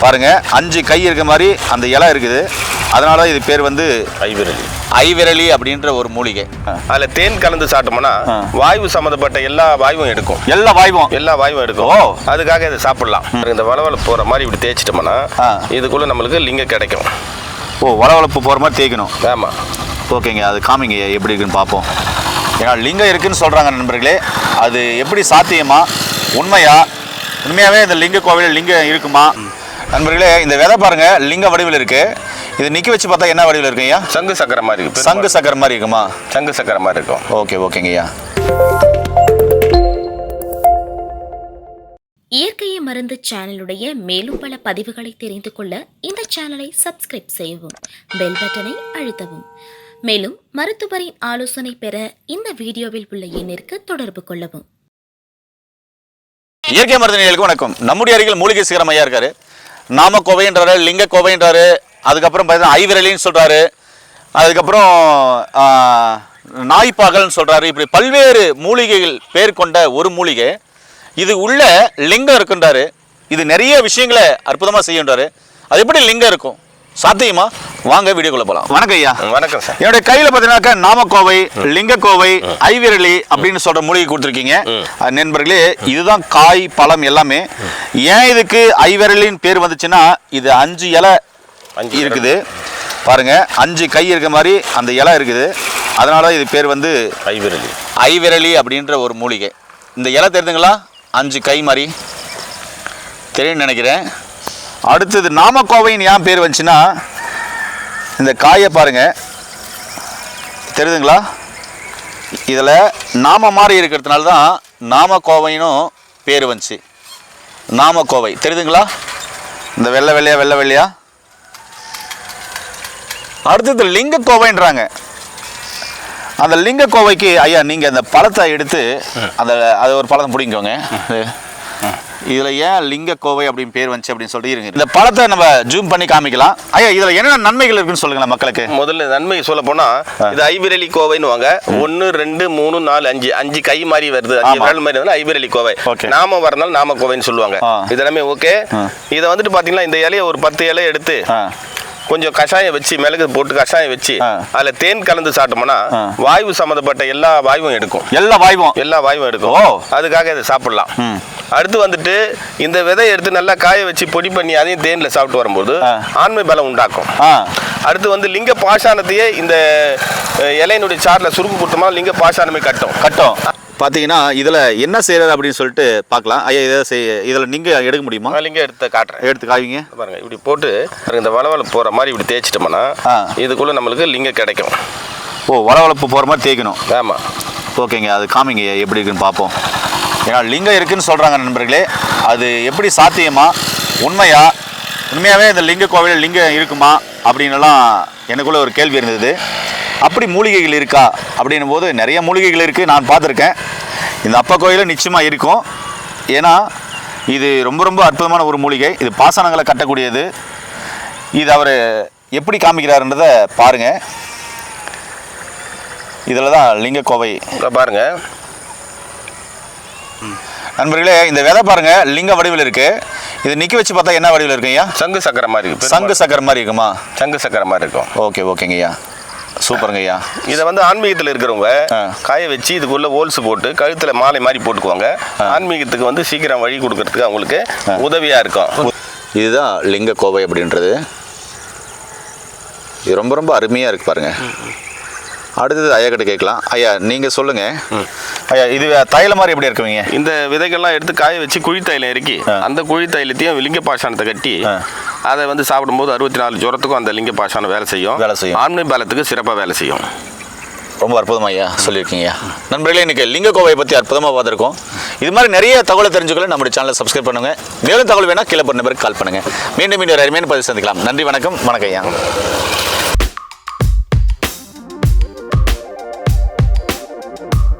பாருங்க 5 கை இருக்க மாதிரி அந்த இலை இருக்குது. அதனால இது பேர் வந்து ஐவிரலி அப்படின்ற ஒரு மூலிகை. அதில் தேன் கலந்து சாப்பிட்டோம்னா வாயு சம்மந்தப்பட்ட எல்லா வாயுவும் எடுக்கும். எல்லா வாயுவும் எடுக்கும். அதுக்காக இதை சாப்பிடலாம். இந்த வளவளப்பு போகிற மாதிரி இப்படி தேய்ச்சிட்டோம்னா இதுக்குள்ள நம்மளுக்கு லிங்கம் கிடைக்கும். வளவளப்பு போகிற மாதிரி தேய்க்கணும். ஆமாம். ஓகேங்க, அது காமிங்க எப்படி இருக்குன்னு பார்ப்போம். ஏன்னா லிங்கம் இருக்குன்னு சொல்கிறாங்க நண்பர்களே. அது எப்படி சாத்தியமா, உண்மையாகவே இந்த லிங்க கோவிலில் லிங்கம் இருக்குமா? நண்பர்களே, இந்த விதை பாருங்க லிங்க வடிவில் இருக்கு. இது நிக்க வச்சு பார்த்தா என்ன வடிவில் இருக்கு ஐயா? சங்கு சக்கரை மாதிரி இருக்கு. சங்கு சக்கரை மாதிரி இருக்குமா? சங்கு சக்கரை மாதிரி இருக்கும். ஓகேங்க ஐயா. இயற்கையை மருந்து சேனலுடைய மேலும் பல பதிவுகளை தெரிந்து கொள்ள இந்த சேனலை சப்ஸ்கிரைப் செய்யவும், பெல் பட்டனை அழுத்தவும். மேலும் மருத்துவரின் ஆலோசனை பெற இந்த வீடியோவில் உள்ள எண்ணிற்கு தொடர்பு கொள்ளவும். இயற்கை மருந்து நேயர்களுக்கு வணக்கம். நம்முடைய அருகில் மூலிகை சிகரம் ஐயா இருக்காரு. நாம கோவைன்றாரு, லிங்க கோவைன்றாரு, அதுக்கப்புறம் பார்த்தீங்கன்னா ஐவிரலின்னு சொல்றாரு, அதுக்கப்புறம் நாய்ப்பாகல்னு சொல்றாரு. இப்படி பல்வேறு மூலிகைகள் பேர் கொண்ட ஒரு மூலிகை. இது உள்ள லிங்கம் இருக்குன்றாரு. இது நிறைய விஷயங்களை அற்புதமா செய்யுன்றாரு. அது எப்படி லிங்கம் இருக்கும், சாத்தியமா? வாங்க வீடியோக்குள்ள போலாம். வணக்கம் ஐயா. வணக்கம் சார். என்னுடைய கையில பாத்தீங்கன்னாக்கா நாமக்கோவை, லிங்கக்கோவை, ஐவிரலி அப்படின்னு சொல்ற மூலிகை கொடுத்துருக்கீங்க நண்பர்களே. இதுதான் காய் பழம் எல்லாமே. ஏன் இதுக்கு ஐவிரலின்னு பேர் வந்துச்சுன்னா, இது 5 இலை இருக்குது பாருங்க. 5 கை இருக்க மாதிரி அந்த இலை இருக்குது. அதனால இது பேர் வந்து ஐவிரலி அப்படின்ற ஒரு மூலிகை. இந்த இலை தெரியுதுங்களா? 5 கை மாதிரி தெரியும் நினைக்கிறேன். அடுத்தது நாமக்கோவைன்னு ஏன் பேர் வந்துச்சுன்னா, இந்த காயை பாருங்க, தெரியுதுங்களா? இதில் நாம மாதிரி இருக்கிறதுனால தான் நாமக்கோவைனும் பேர் வந்துச்சு. நாமக்கோவை தெரியுதுங்களா? இந்த வெள்ளை வெள்ளையா. அடுத்தது லிங்கக்கோவைன்றாங்க. அந்த லிங்கக்கோவைக்கு ஐயா நீங்கள் அந்த பழத்தை எடுத்து அது ஒரு பழத்தை பிடிங்கோங்க. இதில் ஏன் லிங்கக்கோவை அப்படின்னு பேர் வந்துச்சு அப்படின்னு சொல்லிட்டு இருங்க. இந்த பழத்தை நம்ம ஜூம் பண்ணி காமிக்கலாம். ஐயா, இதில் என்னென்ன நன்மைகள் இருக்குன்னு சொல்லுங்களேன் மக்களுக்கு. முதல்ல நன்மை சொல்ல போனா, இது ஐவிரலி கோவைன்னு வாங்க. 1 2 3 4 5 கை மாதிரி வருது. 5 விரல் மாதிரி வந்து ஐவிரலி கோவை. நாம வரனால நாம கோவைன்னு சொல்லுவாங்க. இதெல்லாமே ஓகே. இதை வந்துட்டு பாத்தீங்கன்னா, இந்த இலையை ஒரு 10 இலையை எடுத்து கொஞ்சம் கஷாயம் வச்சு, மிளகு போட்டு கஷாயம் வச்சு அதுல தேன் கலந்து சாப்பிட்டோம்னா வாயு சம்மந்தப்பட்ட எல்லா வாயுவும் எடுக்கும். எல்லா வாயுவும் எடுக்கும். அதுக்காக இதை சாப்பிடலாம். அடுத்து வந்துட்டு இந்த விதையை எடுத்து நல்லா காய வச்சு பொடி பண்ணி அதையும் தேன்ல சாப்பிட்டு வரும்போது ஆண்மை பலம் உண்டாக்கும். அடுத்து வந்து லிங்க பாஷாணத்தையே இந்த இலையினுடைய சார்ல சுருக்கு கொடுத்தோம்னா லிங்க பாஷாணமே கட்டும். பார்த்தீங்கன்னா இதில் என்ன செய்யறது அப்படின்னு சொல்லிட்டு பார்க்கலாம். ஐயா, இதில் நீங்கள் எடுக்க முடியுமா? லிங்கம் எடுத்து காட்டுறேன். எடுத்து காவிங்க பாருங்க. இப்படி போட்டு இந்த வளவளப்பு போகிற மாதிரி இப்படி தேய்ச்சிட்டோம்னா இதுக்குள்ள நம்மளுக்கு லிங்கம் கிடைக்கும். வளவளப்பு போகிற மாதிரி தேய்க்கணும். ஆமாம். ஓகேங்க, அது காமிங்க எப்படி இருக்குன்னு பார்ப்போம். ஏன்னா லிங்கம் இருக்குன்னு சொல்கிறாங்க நண்பர்களே. அது எப்படி சாத்தியமா, உண்மையாகவே இந்த லிங்க கோவிலில் லிங்கம் இருக்குமா அப்படின்னுலாம் எனக்குள்ள ஒரு கேள்வி இருந்தது. அப்படி மூலிகைகள் இருக்கா அப்படின்னும் போது நிறைய மூலிகைகள் இருக்குது, நான் பார்த்துருக்கேன். இந்த அப்பா கோயிலில் நிச்சயமாக இருக்கும். ஏன்னா இது ரொம்ப அற்புதமான ஒரு மூலிகை. இது பாசனங்களை கட்டக்கூடியது. இது அவர் எப்படி காமிக்கிறாருன்றதை பாருங்கள். இதில் தான் லிங்கக்கோவை பாருங்க நண்பர்களே. இந்த விதை பாருங்க, லிங்க வடிவில் இருக்கு. இது நிக்க வச்சு பார்த்தா என்ன வடிவில் இருக்கு ஐயா? சங்கு சக்கரை மாதிரி இருக்கு. சங்கு சக்கரை மாதிரி இருக்குமா? சங்கு சக்கரை மாதிரி இருக்கும். ஓகேங்க ஐயா, சூப்பருங்க ஐயா. இதை வந்து ஆன்மீகத்தில் இருக்கிறவங்க காய வச்சு இதுக்குள்ள ஹோல்ஸ் போட்டு கழுத்தில் மாலை மாதிரி போட்டுக்குவாங்க. ஆன்மீகத்துக்கு வந்து சீக்கிரம் வழி கொடுக்கறதுக்கு அவங்களுக்கு உதவியாக இருக்கும். இதுதான் லிங்கக்கோவை அப்படின்றது. இது ரொம்ப அருமையாக இருக்குது பாருங்க. அடுத்தது ஐயா கிட்ட கேட்கலாம். ஐயா, நீங்கள் சொல்லுங்கள் ஐயா, இது தைல மாதிரி எப்படி இருக்குவீங்க? இந்த விதைகள்லாம் எடுத்து காய வச்சு குழி தைலம் இறக்கி அந்த குழி தைலத்தையும் லிங்க பாஷாணத்தை கட்டி அதை வந்து சாப்பிடும்போது 64 ஜுரத்துக்கும் அந்த லிங்க பாஷாணம் வேலை செய்யும். ஆண்மை பலத்துக்கு சிறப்பாக வேலை செய்யும். ரொம்ப அற்புதமாக ஐயா சொல்லியிருக்கீங்க. நண்பர்களே, இன்றைக்கி லிங்கக்கோவையை பற்றி அற்புதமாக பார்த்துருக்கோம். இது மாதிரி நிறைய தகவலை தெரிஞ்சுக்கொள்ள நம்முடைய சேனலை சப்ஸ்கிரைப் பண்ணுங்கள். மேலும் தகவல் வேணால் கீழே பண்ண பிறகு கால் பண்ணுங்கள். மீண்டும் அருமையான பதிவு சந்திக்கலாம். நன்றி, வணக்கம் ஐயா.